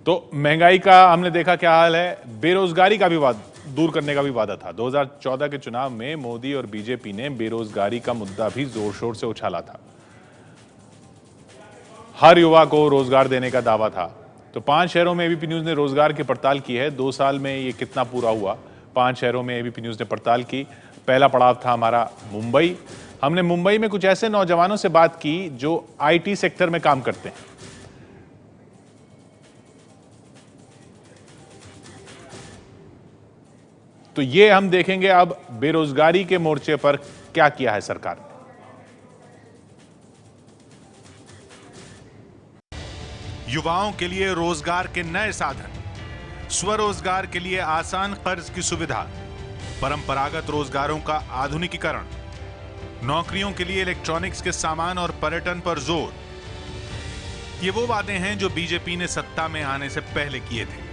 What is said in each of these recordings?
तो महंगाई का हमने देखा क्या हाल है, बेरोजगारी का भी दूर करने का भी वादा था। 2014 के चुनाव में मोदी और बीजेपी ने बेरोजगारी का मुद्दा भी जोर शोर से उछाला था। हर युवा को रोजगार देने का दावा था। तो 5 शहरों में एबीपी न्यूज ने रोजगार की पड़ताल की है। 2 साल में ये कितना पूरा हुआ, 5 शहरों में एबीपी न्यूज ने पड़ताल की। पहला पड़ाव था हमारा मुंबई। हमने मुंबई में कुछ ऐसे नौजवानों से बात की जो आईटी सेक्टर में काम करते हैं। तो ये हम देखेंगे अब बेरोजगारी के मोर्चे पर क्या किया है सरकार ने। युवाओं के लिए रोजगार के नए साधन, स्वरोजगार के लिए आसान कर्ज की सुविधा, परंपरागत रोजगारों का आधुनिकीकरण, नौकरियों के लिए इलेक्ट्रॉनिक्स के सामान और पर्यटन पर जोर। ये वो वादे हैं जो बीजेपी ने सत्ता में आने से पहले किए थे।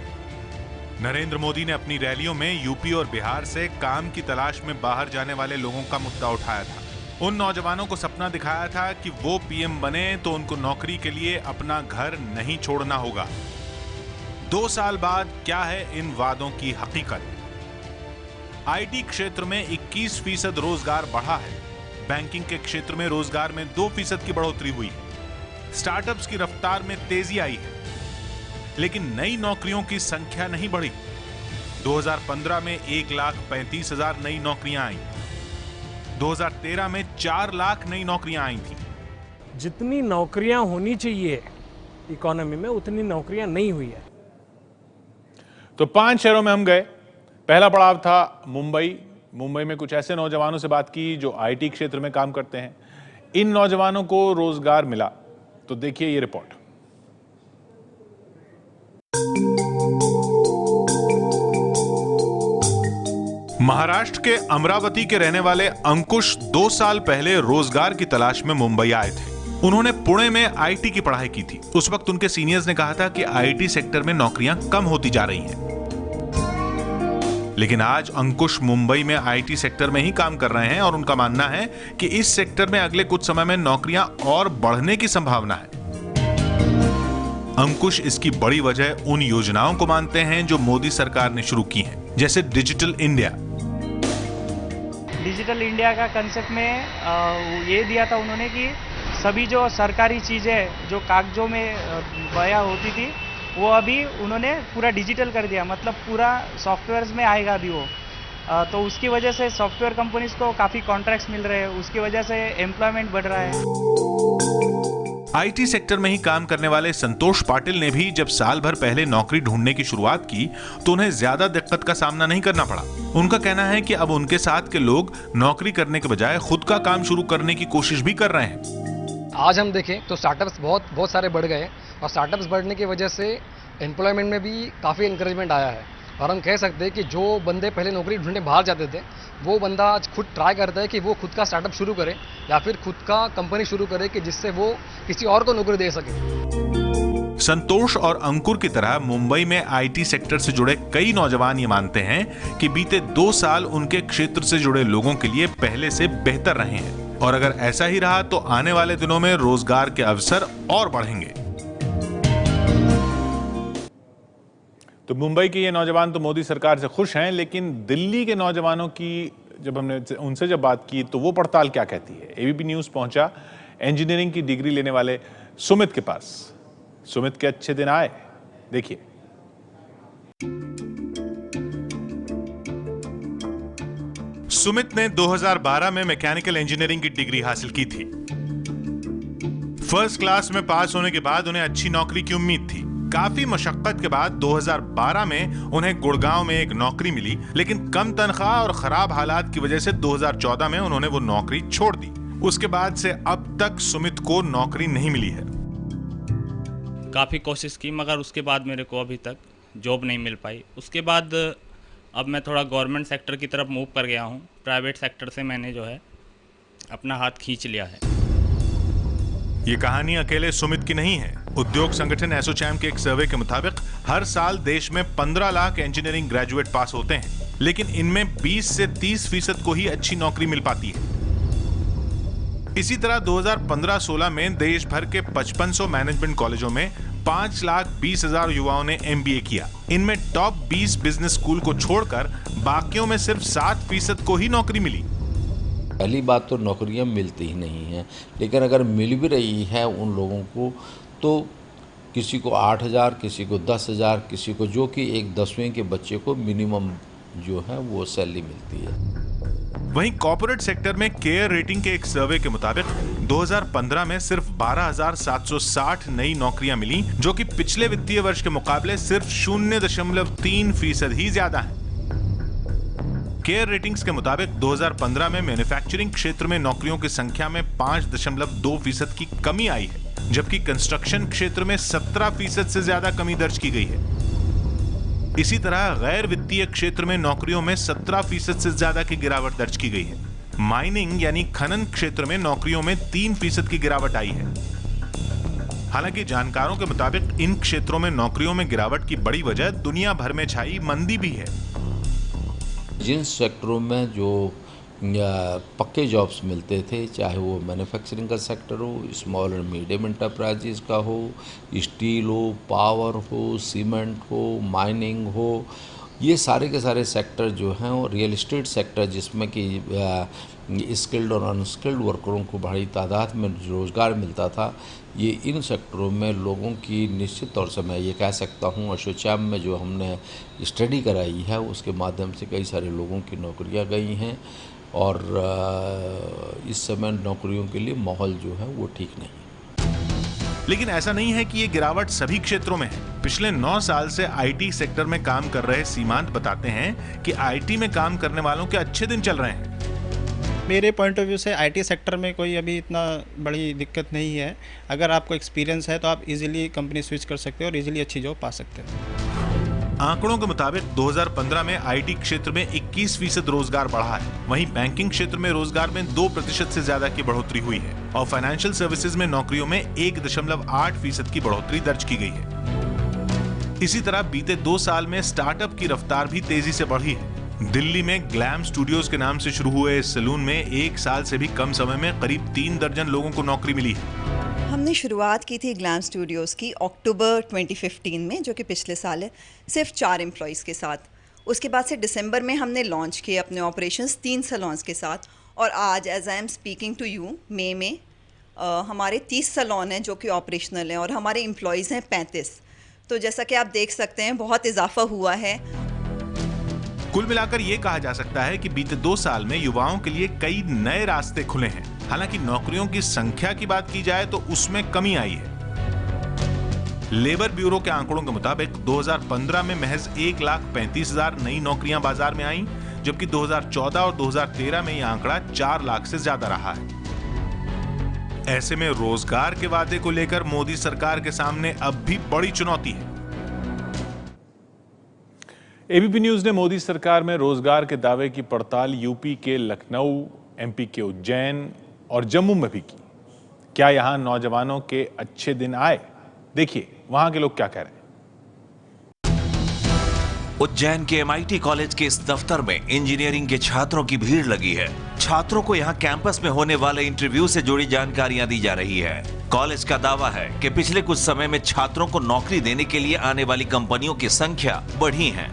नरेंद्र मोदी ने अपनी रैलियों में यूपी और बिहार से काम की तलाश में बाहर जाने वाले लोगों का मुद्दा उठाया था। उन नौजवानों को सपना दिखाया था कि वो पीएम बने तो उनको नौकरी के लिए अपना घर नहीं छोड़ना होगा। 2 साल बाद क्या है इन वादों की हकीकत? आईटी क्षेत्र में 21% रोजगार बढ़ा है। बैंकिंग के क्षेत्र में रोजगार में 2% की बढ़ोतरी हुई है। स्टार्टअप्स की रफ्तार में तेजी आई है, लेकिन नई नौकरियों की संख्या नहीं बढ़ी। 2015 में 1,35,000 नई नौकरियां आई। 2013 में 4 लाख नई नौकरियां आई थी। जितनी नौकरियां होनी चाहिए इकोनॉमी में उतनी नौकरियां नहीं हुई है। तो 5 शहरों में हम गए। पहला पड़ाव था मुंबई। मुंबई में कुछ ऐसे नौजवानों से बात की जो आईटी क्षेत्र में काम करते हैं। इन नौजवानों को रोजगार मिला। तो देखिए ये रिपोर्ट। महाराष्ट्र के अमरावती के रहने वाले अंकुश 2 साल पहले रोजगार की तलाश में मुंबई आए थे। उन्होंने पुणे में आईटी की पढ़ाई की थी। उस वक्त उनके सीनियर्स ने कहा था कि आईटी सेक्टर में नौकरियां कम होती जा रही हैं। लेकिन आज अंकुश मुंबई में आईटी सेक्टर में ही काम कर रहे हैं और उनका मानना है कि इस सेक्टर में अगले कुछ समय में नौकरियां और बढ़ने की संभावना है। अंकुश इसकी बड़ी वजह उन योजनाओं को मानते हैं जो मोदी सरकार ने शुरू की हैं, जैसे डिजिटल इंडिया। डिजिटल इंडिया का कंसेप्ट में ये दिया था उन्होंने कि सभी जो सरकारी चीज़ें जो कागजों में बया होती थी वो अभी उन्होंने पूरा डिजिटल कर दिया, मतलब पूरा सॉफ्टवेयर्स में आएगा अभी वो। तो उसकी वजह से सॉफ्टवेयर कंपनीज को काफ़ी कॉन्ट्रैक्ट्स मिल रहे हैं, उसकी वजह से एम्प्लॉयमेंट बढ़ रहा है। आईटी सेक्टर में ही काम करने वाले संतोष पाटिल ने भी जब साल भर पहले नौकरी ढूंढने की शुरुआत की तो उन्हें ज्यादा दिक्कत का सामना नहीं करना पड़ा। उनका कहना है कि अब उनके साथ के लोग नौकरी करने के बजाय खुद का काम शुरू करने की कोशिश भी कर रहे हैं। आज हम देखें तो स्टार्टअप्स बहुत सारे बढ़ गए और स्टार्टअप्स बढ़ने की वजह से एम्प्लॉयमेंट में भी काफ़ी इंकरेजमेंट आया है। और हम कह सकते हैं कि जो बंदे पहले नौकरी ढूंढने बाहर जाते थे वो बंदा आज खुद ट्राई करता है कि वो खुद का स्टार्टअप शुरू करे या फिर खुद का कंपनी शुरू करे कि जिससे वो किसी और को नौकरी दे सके। संतोष और अंकुर की तरह मुंबई में आईटी सेक्टर से जुड़े कई नौजवान ये मानते हैं कि बीते 2 साल उनके क्षेत्र से जुड़े लोगों के लिए पहले से बेहतर रहे हैं और अगर ऐसा ही रहा तो आने वाले दिनों में रोजगार के अवसर और बढ़ेंगे। तो मुंबई के ये नौजवान तो मोदी सरकार से खुश हैं, लेकिन दिल्ली के नौजवानों की जब हमने उनसे जब बात की तो वो पड़ताल क्या कहती है। एबीपी न्यूज पहुंचा इंजीनियरिंग की डिग्री लेने वाले सुमित के पास। सुमित के अच्छे दिन आए, देखिए। सुमित ने 2012 में मैकेनिकल इंजीनियरिंग की डिग्री हासिल की थी। फर्स्ट क्लास में पास होने के बाद उन्हें अच्छी नौकरी की उम्मीद थी। काफी मशक्कत के बाद 2012 में उन्हें गुड़गांव में एक नौकरी मिली, लेकिन कम तनख्वाह और खराब हालात की वजह से 2014 में उन्होंने वो नौकरी छोड़ दी। उसके बाद से अब तक सुमित को नौकरी नहीं मिली है। काफ़ी कोशिश की मगर उसके बाद मेरे को अभी तक जॉब नहीं मिल पाई। उसके बाद अब मैं थोड़ा गवर्नमेंट सेक्टर की तरफ मूव कर गया हूँ। प्राइवेट सेक्टर से मैंने जो है अपना हाथ खींच लिया है। ये कहानी अकेले सुमित की नहीं है। उद्योग संगठन एसोचैम के एक सर्वे के मुताबिक हर साल देश में 15 लाख इंजीनियरिंग ग्रेजुएट पास होते हैं, लेकिन इनमें 20 से 30% को ही अच्छी नौकरी मिल पाती है। इसी तरह 2015-16 में देश भर के 5500 मैनेजमेंट कॉलेजों में 5,20,000 युवाओं ने MBA किया। इनमें टॉप 20 बिजनेस स्कूल को छोड़कर बाकियों में सिर्फ 7% को ही नौकरी मिली। पहली बात तो नौकरियां मिलती ही नहीं हैं, लेकिन अगर मिल भी रही है उन लोगों को तो किसी को 8,000, किसी को 10,000, किसी को जो कि एक 10वीं के बच्चे को मिनिमम जो है वो सैलरी मिलती है। वहीं कॉर्पोरेट सेक्टर में केयर रेटिंग के एक सर्वे के मुताबिक 2015 में सिर्फ 12,760 नई नौकरियां मिली, जो कि पिछले वित्तीय वर्ष के मुकाबले सिर्फ 0.3% ही ज्यादा है। केयर रेटिंग्स के मुताबिक 2015 में मैन्युफैक्चरिंग क्षेत्र में नौकरियों की संख्या में 5.2% की कमी आई है, जबकि कंस्ट्रक्शन क्षेत्र में 17% से ज्यादा कमी दर्ज की गई है। इसी तरह गैर वित्तीय क्षेत्र में नौकरियों में 17% से ज्यादा की गिरावट दर्ज की गई है। माइनिंग यानी खनन क्षेत्र में नौकरियों में 3% की गिरावट आई है। हालांकि जानकारों के मुताबिक इन क्षेत्रों में नौकरियों में गिरावट की बड़ी वजह दुनिया भर में छाई मंदी भी है। जिन सेक्टरों में जो पक्के जॉब्स मिलते थे, चाहे वो मैन्युफैक्चरिंग का सेक्टर हो, स्मॉल और मीडियम एंटरप्राइजेज का हो, स्टील हो, पावर हो, सीमेंट हो, माइनिंग हो, ये सारे के सारे सेक्टर जो हैं, और रियल एस्टेट सेक्टर जिसमें कि स्किल्ड और अनस्किल्ड वर्करों को बड़ी तादाद में रोज़गार मिलता था, ये इन सेक्टरों में लोगों की निश्चित तौर से मैं ये कह सकता हूँ, एसोचैम में जो हमने स्टडी कराई है उसके माध्यम से कई सारे लोगों की नौकरियाँ गई हैं, और इस समय नौकरियों के लिए माहौल जो है वो ठीक नहीं। लेकिन ऐसा नहीं है कि ये गिरावट सभी क्षेत्रों में है। पिछले 9 साल से आईटी सेक्टर में काम कर रहे सीमांत बताते हैं कि आईटी में काम करने वालों के अच्छे दिन चल रहे हैं। मेरे पॉइंट ऑफ व्यू से आईटी सेक्टर में कोई अभी इतना बड़ी दिक्कत नहीं है। अगर आपको एक्सपीरियंस है तो आप इजीली कंपनी स्विच कर सकते हो और इजीली अच्छी जॉब पा सकते हो। आंकड़ों के मुताबिक 2015 में आईटी क्षेत्र में 21% रोजगार बढ़ा है। वहीं बैंकिंग क्षेत्र में रोजगार में 2% से ज्यादा की बढ़ोतरी हुई है और फाइनेंशियल सर्विसेज में नौकरियों में 1.8% की बढ़ोतरी दर्ज की गई है। इसी तरह बीते 2 साल में स्टार्टअप की रफ्तार भी तेजी से बढ़ी है। दिल्ली में ग्लैम स्टूडियोज के नाम से शुरू हुए इस सैलून में 1 साल से भी कम समय में करीब 3 दर्जन लोगों को नौकरी मिली है। हमने शुरुआत की थी ग्लैम स्टूडियोज़ की अक्टूबर 2015 में, जो कि पिछले साल है, सिर्फ 4 एम्प्लॉयज़ के साथ। उसके बाद से दिसंबर में हमने लॉन्च किए अपने ऑपरेशंस 3 सैलून्स के साथ, और आज as I am speaking to you May में हमारे 30 सैलून हैं जो कि ऑपरेशनल हैं, और हमारे एम्प्लॉयज़ हैं 35। तो जैसा कि आप देख सकते हैं बहुत इजाफा हुआ है। कुल मिलाकर ये कहा जा सकता है कि बीते 2 साल में युवाओं के लिए कई नए रास्ते खुले हैं। हालांकि नौकरियों की संख्या की बात की जाए तो उसमें कमी आई है। लेबर ब्यूरो के आंकड़ों के मुताबिक 2015 में महज 1,35,000 नई नौकरियां बाजार में आईं, जबकि 2014 और 2013 में यह आंकड़ा 4 लाख से ज्यादा रहा है। ऐसे में रोजगार के वादे को लेकर मोदी सरकार के सामने अब भी बड़ी चुनौती है। एबीपी न्यूज ने मोदी सरकार में रोजगार के दावे की पड़ताल यूपी के लखनऊ, एमपी के उज्जैन और जम्मू में भी की। क्या यहां नौजवानों के अच्छे दिन आए? देखिए वहां के लोग क्या कह रहे हैं। उज्जैन के MIT कॉलेज के इस दफ्तर में इंजीनियरिंग के छात्रों की भीड़ लगी है। छात्रों को यहां कैंपस में होने वाले इंटरव्यू से जुड़ी जानकारियां दी जा रही है। कॉलेज का दावा है कि पिछले कुछ समय में छात्रों को नौकरी देने के लिए आने वाली कंपनियों की संख्या बढ़ी है।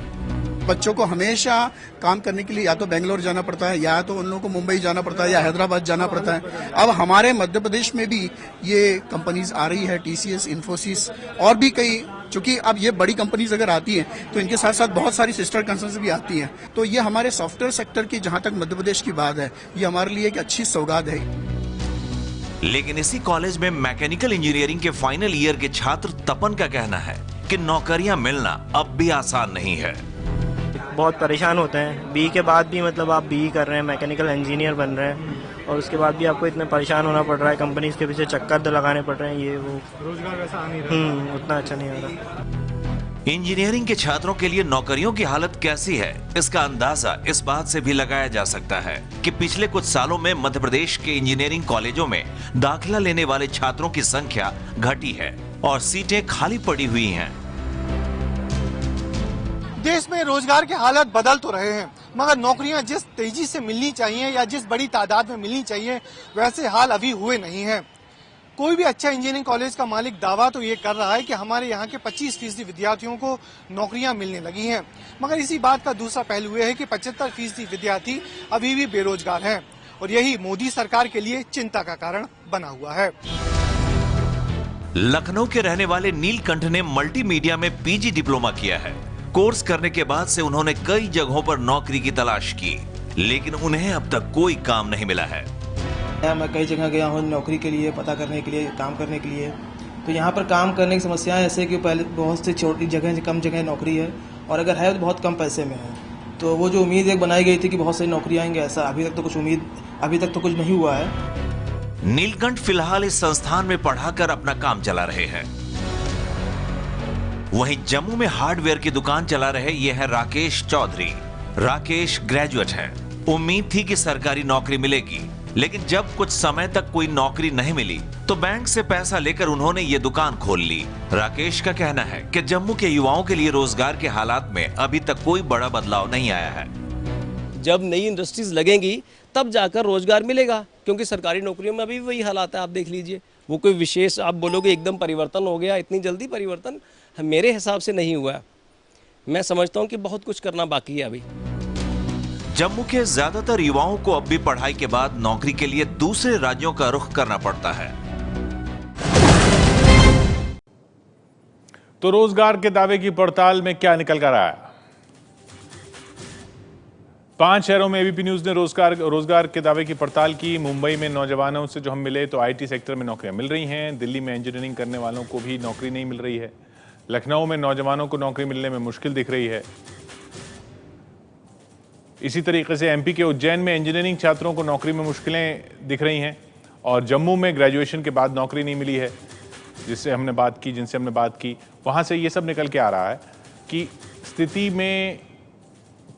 बच्चों को हमेशा काम करने के लिए या तो बेंगलोर जाना पड़ता है, या तो उन लोगों को मुंबई जाना पड़ता है, या हैदराबाद जाना पड़ता है। अब हमारे मध्य प्रदेश में भी ये कंपनीज आ रही है, TCS, इन्फोसिस और भी कई। चूंकि अब ये बड़ी कंपनीज अगर आती हैं तो इनके साथ साथ बहुत सारी सिस्टर कंसर्न्स भी आती हैं। तो ये हमारे सॉफ्टवेयर सेक्टर की, जहां तक मध्य प्रदेश की बात है, ये हमारे लिए एक अच्छी सौगात है। लेकिन इसी कॉलेज में मैकेनिकल इंजीनियरिंग के फाइनल ईयर के छात्र तपन का कहना है कि नौकरियां मिलना अब भी आसान नहीं है। बहुत परेशान होते हैं। BE के बाद भी मतलब आप BE कर रहे हैं, मैकेनिकल इंजीनियर बन रहे हैं, और उसके बाद भी आपको इतना परेशान होना पड़ रहा है, कंपनीज के पीछे चक्कर लगाने पड़ रहे हैं, ये वो। रोजगार वैसा आ नहीं रहा, उतना अच्छा नहीं हो रहा। इंजीनियरिंग के छात्रों के लिए नौकरियों की हालत कैसी है, इसका अंदाजा इस बात से भी लगाया जा सकता है कि पिछले कुछ सालों में मध्य प्रदेश के इंजीनियरिंग कॉलेजों में दाखिला लेने वाले छात्रों की संख्या घटी है और सीटें खाली पड़ी हुई हैं। देश में रोजगार के हालात बदल तो रहे हैं, मगर नौकरियां जिस तेजी से मिलनी चाहिए या जिस बड़ी तादाद में मिलनी चाहिए, वैसे हाल अभी हुए नहीं हैं। कोई भी अच्छा इंजीनियरिंग कॉलेज का मालिक दावा तो ये कर रहा है कि हमारे यहाँ के 25% विद्यार्थियों को नौकरियां मिलने लगी हैं, मगर इसी बात का दूसरा पहलू यह है कि 75% विद्यार्थी अभी भी बेरोजगार हैं और यही मोदी सरकार के लिए चिंता का कारण बना हुआ है। लखनऊ के रहने वाले नीलकंठ ने मल्टीमीडिया में पीजी डिप्लोमा किया है। कोर्स करने के बाद से उन्होंने कई जगहों पर नौकरी की तलाश की, लेकिन उन्हें अब तक कोई काम नहीं मिला है। मैं कई जगह गया हूँ नौकरी के लिए, पता करने के लिए, काम करने के लिए। तो यहाँ पर काम करने की समस्याएं ऐसे कि पहले बहुत सी छोटी जगह, कम जगह नौकरी है और अगर है तो बहुत कम पैसे में है। तो वो जो उम्मीद एक बनाई गई थी कि बहुत सारी नौकरी आएंगे, ऐसा अभी तक तो कुछ नहीं हुआ है। नीलकंठ फिलहाल इस संस्थान में पढ़ाकर अपना काम चला रहे हैं। वहीं जम्मू में हार्डवेयर की दुकान चला रहे ये है राकेश चौधरी। राकेश ग्रेजुएट हैं। उम्मीद थी कि सरकारी नौकरी मिलेगी, लेकिन जब कुछ समय तक कोई नौकरी नहीं मिली तो बैंक से पैसा लेकर उन्होंने ये दुकान खोल ली। राकेश का कहना है कि जम्मू के युवाओं के लिए रोजगार के हालात में अभी तक कोई बड़ा बदलाव नहीं आया है। जब नई इंडस्ट्रीज लगेंगी तब जाकर रोजगार मिलेगा, क्योंकि सरकारी नौकरियों में अभी वही हालात है। आप देख लीजिए, वो कोई विशेष आप बोलोगे एकदम परिवर्तन हो गया, इतनी जल्दी परिवर्तन मेरे हिसाब से नहीं हुआ। मैं समझता हूँ कि बहुत कुछ करना बाकी है अभी। जम्मू के ज्यादातर युवाओं को अब भी पढ़ाई के बाद नौकरी के लिए दूसरे राज्यों का रुख करना पड़ता है। तो रोजगार के दावे की पड़ताल में क्या निकल कर आया? 5 शहरों में एबीपी न्यूज ने रोजगार के दावे की पड़ताल की। मुंबई में नौजवानों से जो हम मिले तो आईटी सेक्टर में नौकरियां मिल रही हैं। दिल्ली में इंजीनियरिंग करने वालों को भी नौकरी नहीं मिल रही है। लखनऊ में नौजवानों को नौकरी मिलने में मुश्किल दिख रही है। इसी तरीके से एमपी के उज्जैन में इंजीनियरिंग छात्रों को नौकरी में मुश्किलें दिख रही हैं और जम्मू में ग्रेजुएशन के बाद नौकरी नहीं मिली है, जिनसे हमने बात की वहाँ से ये सब निकल के आ रहा है कि स्थिति में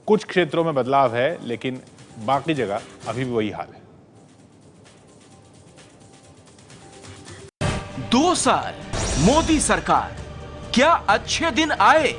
कुछ क्षेत्रों में बदलाव है, लेकिन बाकी जगह अभी भी वही हाल है। 2 साल मोदी सरकार, क्या अच्छे दिन आए?